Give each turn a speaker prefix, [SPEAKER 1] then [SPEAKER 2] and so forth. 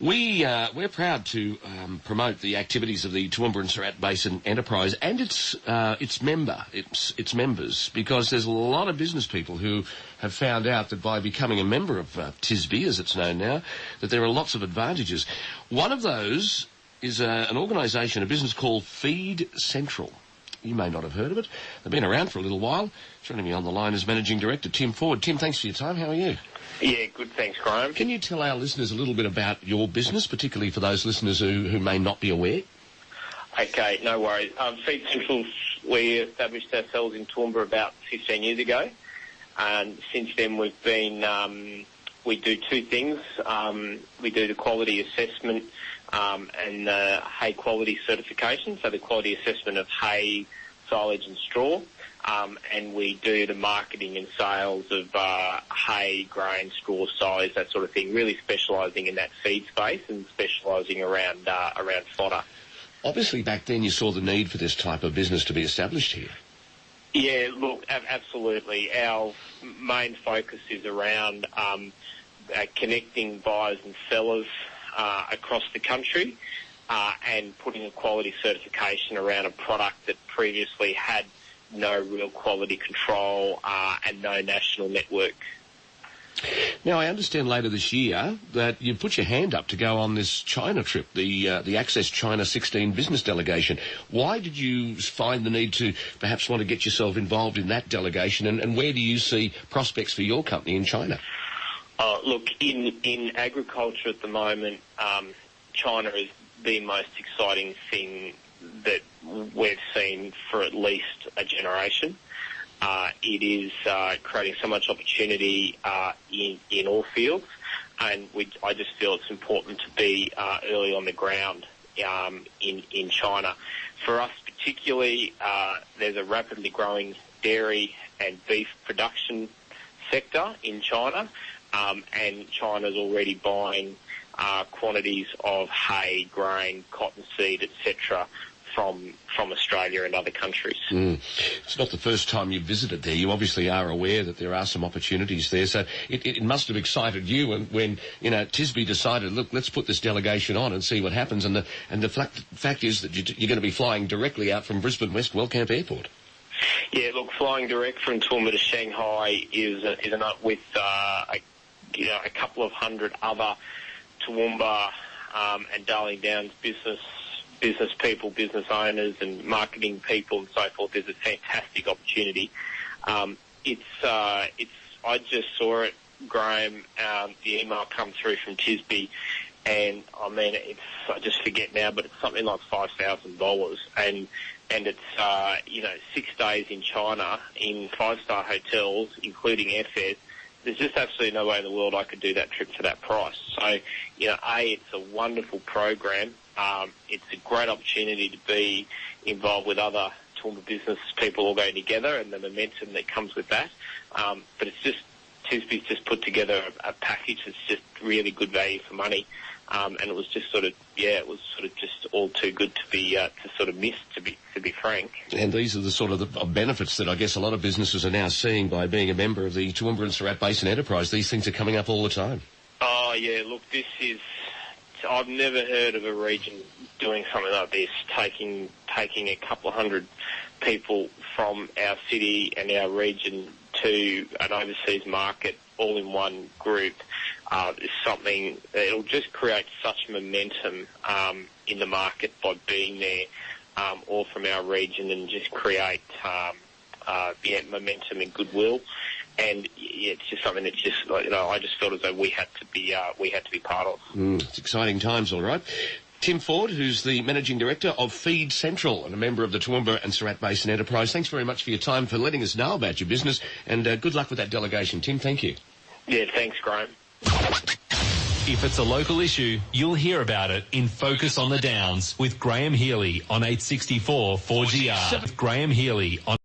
[SPEAKER 1] We're proud to promote the activities of the Toowoomba and Surat Basin Enterprise and its members, because there's a lot of business people who have found out that by becoming a member of TSBE, as it's known now, that there are lots of advantages. One of those is an organisation, a business called Feed Central. You may not have heard of it. They've been around for a little while. Joining me on the line is Managing Director Tim Ford. Tim, thanks for your time. How are you?
[SPEAKER 2] Yeah, good, thanks, Graham.
[SPEAKER 1] Can you tell our listeners a little bit about your business, particularly for those listeners who may not be aware?
[SPEAKER 2] Okay, no worries. Feed Central, we established ourselves in Toowoomba about 15 years ago, and since then we've been, we do two things. We do the quality assessment and hay quality certification, so the quality assessment of hay, silage and straw. And we do the marketing and sales of hay, grain, straw, silage, that sort of thing, really specialising in that feed space and specialising around fodder.
[SPEAKER 1] Obviously, back then you saw the need for this type of business to be established here.
[SPEAKER 2] Yeah, look, absolutely. Our main focus is around connecting buyers and sellers across the country and putting a quality certification around a product that previously had no real quality control and no national network.
[SPEAKER 1] Now, I understand later this year that you put your hand up to go on this China trip, the Access China 16 business delegation. Why did you find the need to perhaps want to get yourself involved in that delegation, and where do you see prospects for your company in China?
[SPEAKER 2] Look, in agriculture at the moment, China is the most exciting thing that we've seen for at least a generation. It is creating so much opportunity in all fields, and I just feel it's important to be early on the ground in China. For us particularly, there's a rapidly growing dairy and beef production sector in China, and China's already buying quantities of hay, grain, cottonseed, etc., from Australia and other countries.
[SPEAKER 1] It's not the first time you've visited there. You obviously are aware that there are some opportunities there. So it must have excited you when TSBE decided, look, let's put this delegation on and see what happens. And the fact is that you're going to be flying directly out from Brisbane West Wellcamp Airport.
[SPEAKER 2] Yeah, look, flying direct from Toowoomba to Shanghai is with a couple of hundred other Toowoomba and Darling Downs business people, business owners and marketing people and so forth. Is a fantastic opportunity. I just saw it, Graham, the email come through from TSBE, and I mean, I just forget now, but it's something like $5,000, and it's 6 days in China in 5-star hotels, including airfares. There's just absolutely no way in the world I could do that trip for that price. So, it's a wonderful program. It's a great opportunity to be involved with other Toowoomba business people all going together and the momentum that comes with that. But it's just, TSBE's just put together a package that's just really good value for money. And it was just just all too good to be miss, to be frank.
[SPEAKER 1] And these are the sort of the benefits that I guess a lot of businesses are now seeing by being a member of the Toowoomba and Surat Basin Enterprise. These things are coming up all the time.
[SPEAKER 2] Oh yeah, look, I've never heard of a region doing something like this, taking a couple of hundred people from our city and our region to an overseas market all in one group. Is something it'll just create such momentum in the market by being there, all from our region, and just create momentum and goodwill. And it's just something that's just I just felt as though we had to be part of.
[SPEAKER 1] It's exciting times, all right. Tim Ford, who's the Managing Director of Feed Central and a member of the Toowoomba and Surat Basin Enterprise. Thanks very much for your time, for letting us know about your business, and good luck with that delegation, Tim. Thank you.
[SPEAKER 2] Yeah, thanks, Graham.
[SPEAKER 3] If it's a local issue, you'll hear about it in Focus on the Downs with Graham Healy on 864 4GR. Graham Healy on